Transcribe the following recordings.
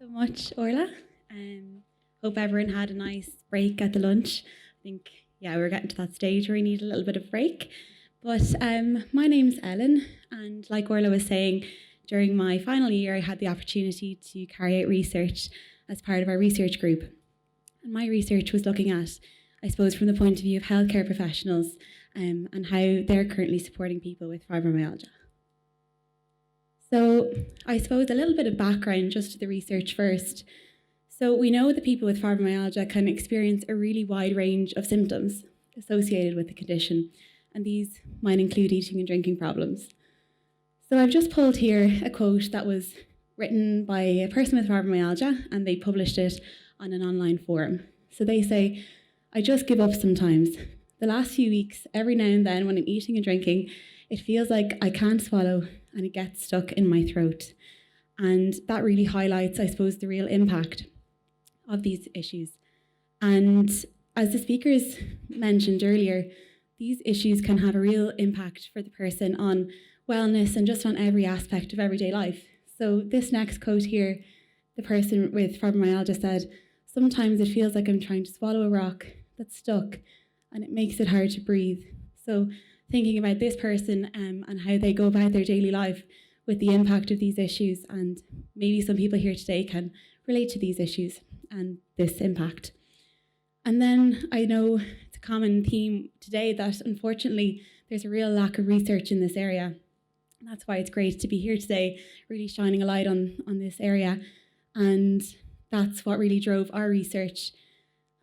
So much, Orla. Hope everyone had a nice break at the lunch. I think, yeah, we're getting to that stage where we need a little bit of break. But my name's Ellen, and like Orla was saying, during my final year, I had the opportunity to carry out research as part of our research group. And my research was looking at, I suppose, from the point of view of healthcare professionals and how they're currently supporting people with fibromyalgia. So I suppose a little bit of background just to the research first. So we know that people with fibromyalgia can experience a really wide range of symptoms associated with the condition, and these might include eating and drinking problems. So I've just pulled here a quote that was written by a person with fibromyalgia, and they published it on an online forum. So they say, "I just give up sometimes. The last few weeks, every now and then when I'm eating and drinking, it feels like I can't swallow and it gets stuck in my throat." And that really highlights, I suppose, the real impact of these issues. And as the speakers mentioned earlier, these issues can have a real impact for the person on wellness and just on every aspect of everyday life. So this next quote here, the person with fibromyalgia said, "Sometimes it feels like I'm trying to swallow a rock that's stuck and it makes it hard to breathe." So thinking about this person and how they go about their daily life with the impact of these issues, and maybe some people here today can relate to these issues and this impact. And then I know it's a common theme today that unfortunately there's a real lack of research in this area. And that's why it's great to be here today, really shining a light on this area. And that's what really drove our research.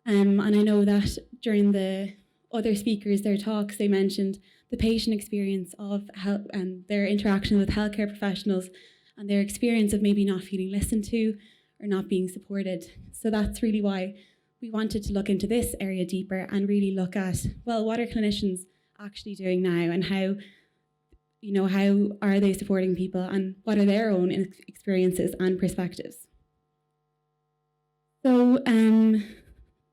And I know that during the other speakers, their talks, they mentioned the patient experience of health and their interaction with healthcare professionals and their experience of maybe not feeling listened to or not being supported. So that's really why we wanted to look into this area deeper and really look at, well, what are clinicians actually doing now, and how are they supporting people, and what are their own experiences and perspectives. So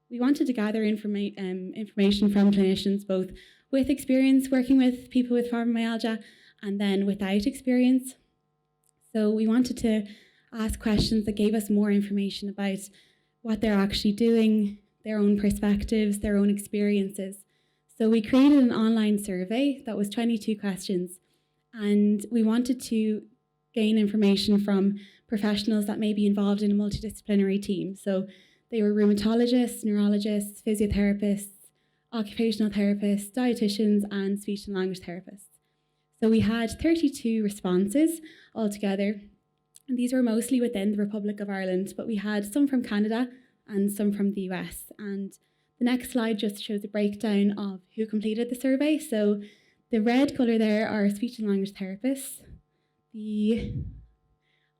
we wanted to gather information from clinicians, both with experience working with people with fibromyalgia and then without experience. So we wanted to ask questions that gave us more information about what they're actually doing, their own perspectives, their own experiences. So we created an online survey that was 22 questions, and we wanted to gain information from professionals that may be involved in a multidisciplinary team. So they were rheumatologists, neurologists, physiotherapists, occupational therapists, dietitians, and speech and language therapists. So we had 32 responses altogether, and these were mostly within the Republic of Ireland, but we had some from Canada and some from the US. And the next slide just shows a breakdown of who completed the survey. So the red colour there are speech and language therapists. The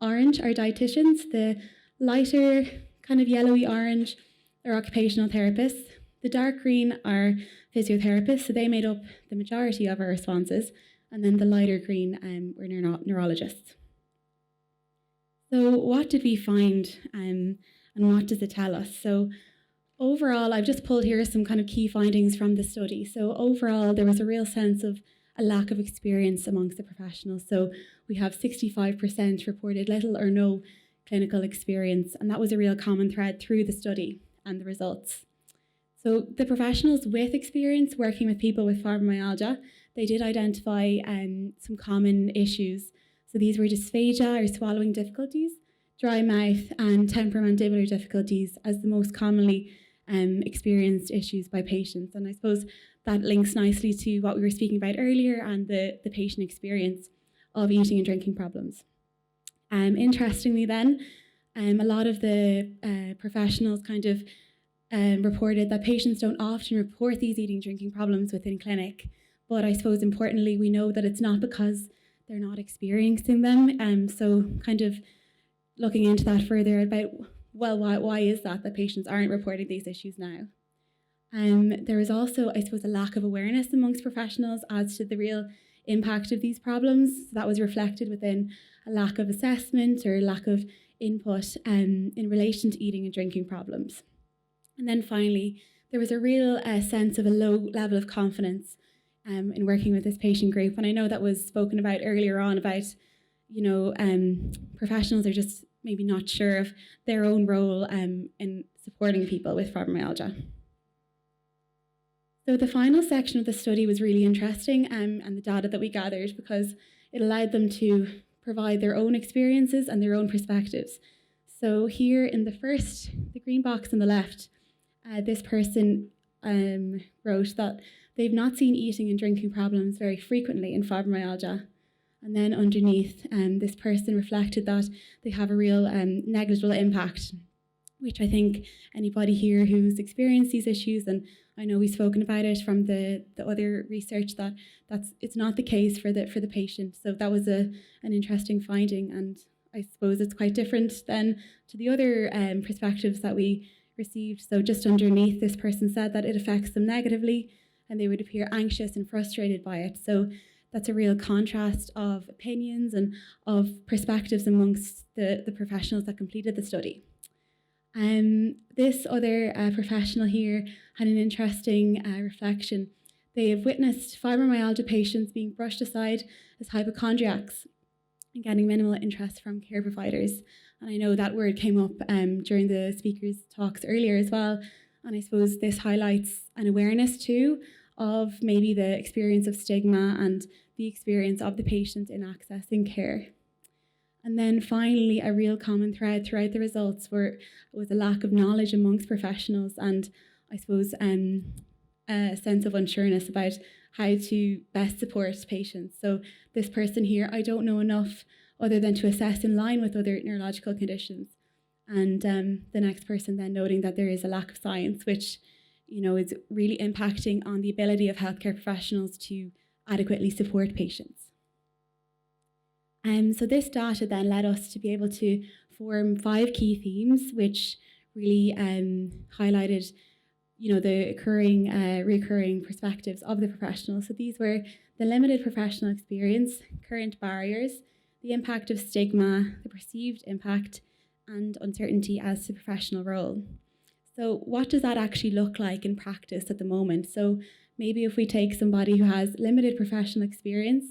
orange are dietitians. The lighter kind of yellowy orange are occupational therapists. The dark green are physiotherapists, so they made up the majority of our responses. And then the lighter green were neurologists. So what did we find and what does it tell us? So overall, I've just pulled here some kind of key findings from the study. So overall, there was a real sense of a lack of experience amongst the professionals. So we have 65% reported little or no clinical experience, and that was a real common thread through the study and the results. So the professionals with experience working with people with fibromyalgia, they did identify some common issues. So these were dysphagia or swallowing difficulties, dry mouth, and temporomandibular difficulties as the most commonly experienced issues by patients. And I suppose that links nicely to what we were speaking about earlier and the patient experience of eating and drinking problems. Interestingly then, a lot of the professionals kind of reported that patients don't often report these eating and drinking problems within clinic. But I suppose importantly, we know that it's not because they're not experiencing them. So kind of looking into that further about, well, why is that patients aren't reporting these issues now? There is also, I suppose, a lack of awareness amongst professionals as to the real impact of these problems. So that was reflected within a lack of assessment or lack of input in relation to eating and drinking problems. And then finally, there was a real sense of a low level of confidence in working with this patient group. And I know that was spoken about earlier on about, professionals are just maybe not sure of their own role in supporting people with fibromyalgia. So the final section of the study was really interesting, and the data that we gathered, because it allowed them to provide their own experiences and their own perspectives. So here in the green box on the left, this person wrote that they've not seen eating and drinking problems very frequently in fibromyalgia. And then underneath, this person reflected that they have a real negligible impact, which I think anybody here who's experienced these issues, and I know we've spoken about it from the other research, it's not the case for the patient. So that was an interesting finding, and I suppose it's quite different then to the other perspectives that we received. So just underneath, this person said that it affects them negatively, and they would appear anxious and frustrated by it. So that's a real contrast of opinions and of perspectives amongst the professionals that completed the study. This other professional here had an interesting reflection. They have witnessed fibromyalgia patients being brushed aside as hypochondriacs and getting minimal interest from care providers. And I know that word came up during the speakers' talks earlier as well. And I suppose this highlights an awareness too of maybe the experience of stigma and the experience of the patient in accessing care. And then finally, a real common thread throughout the results was a lack of knowledge amongst professionals, and I suppose a sense of unsureness about how to best support patients. So this person here, I don't know enough other than to assess in line with other neurological conditions. And the next person then noting that there is a lack of science, which is really impacting on the ability of healthcare professionals to adequately support patients. So this data then led us to be able to form 5 key themes, which really highlighted, the recurring perspectives of the professionals. So these were the limited professional experience, current barriers, the impact of stigma, the perceived impact, and uncertainty as to professional role. So what does that actually look like in practice at the moment? So maybe if we take somebody who has limited professional experience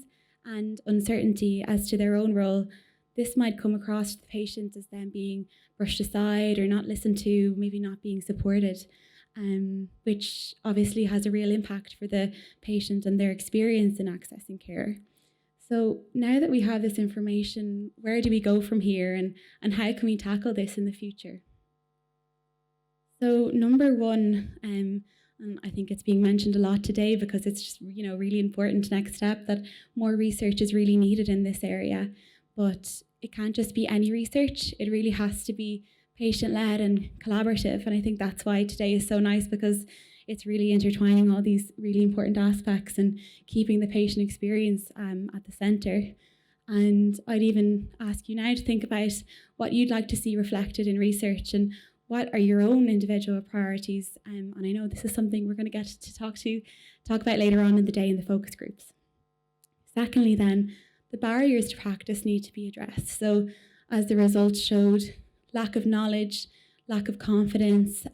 and uncertainty as to their own role, this might come across to the patient as them being brushed aside or not listened to, maybe not being supported, which obviously has a real impact for the patient and their experience in accessing care. So now that we have this information, where do we go from here, and how can we tackle this in the future? So number one, and I think it's being mentioned a lot today because it's just, really important next step, that more research is really needed in this area. But it can't just be any research. It really has to be patient-led and collaborative. And I think that's why today is so nice, because it's really intertwining all these really important aspects and keeping the patient experience at the centre. And I'd even ask you now to think about what you'd like to see reflected in research and what are your own individual priorities? And I know this is something we're going to get to talk about later on in the day in the focus groups. Secondly then, the barriers to practice need to be addressed. So as the results showed, lack of knowledge, lack of confidence,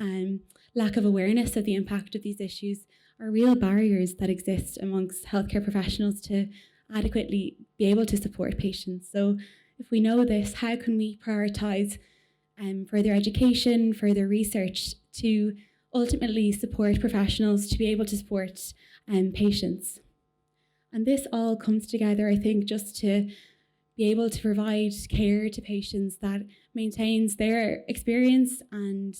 lack of awareness of the impact of these issues are real barriers that exist amongst healthcare professionals to adequately be able to support patients. So if we know this, how can we prioritise further education, further research to ultimately support professionals to be able to support patients? And this all comes together, I think, just to be able to provide care to patients that maintains their experience and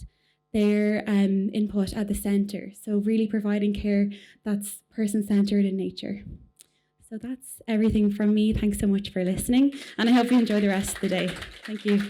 their input at the centre. So really providing care that's person-centred in nature. So that's everything from me. Thanks so much for listening, and I hope you enjoy the rest of the day. Thank you.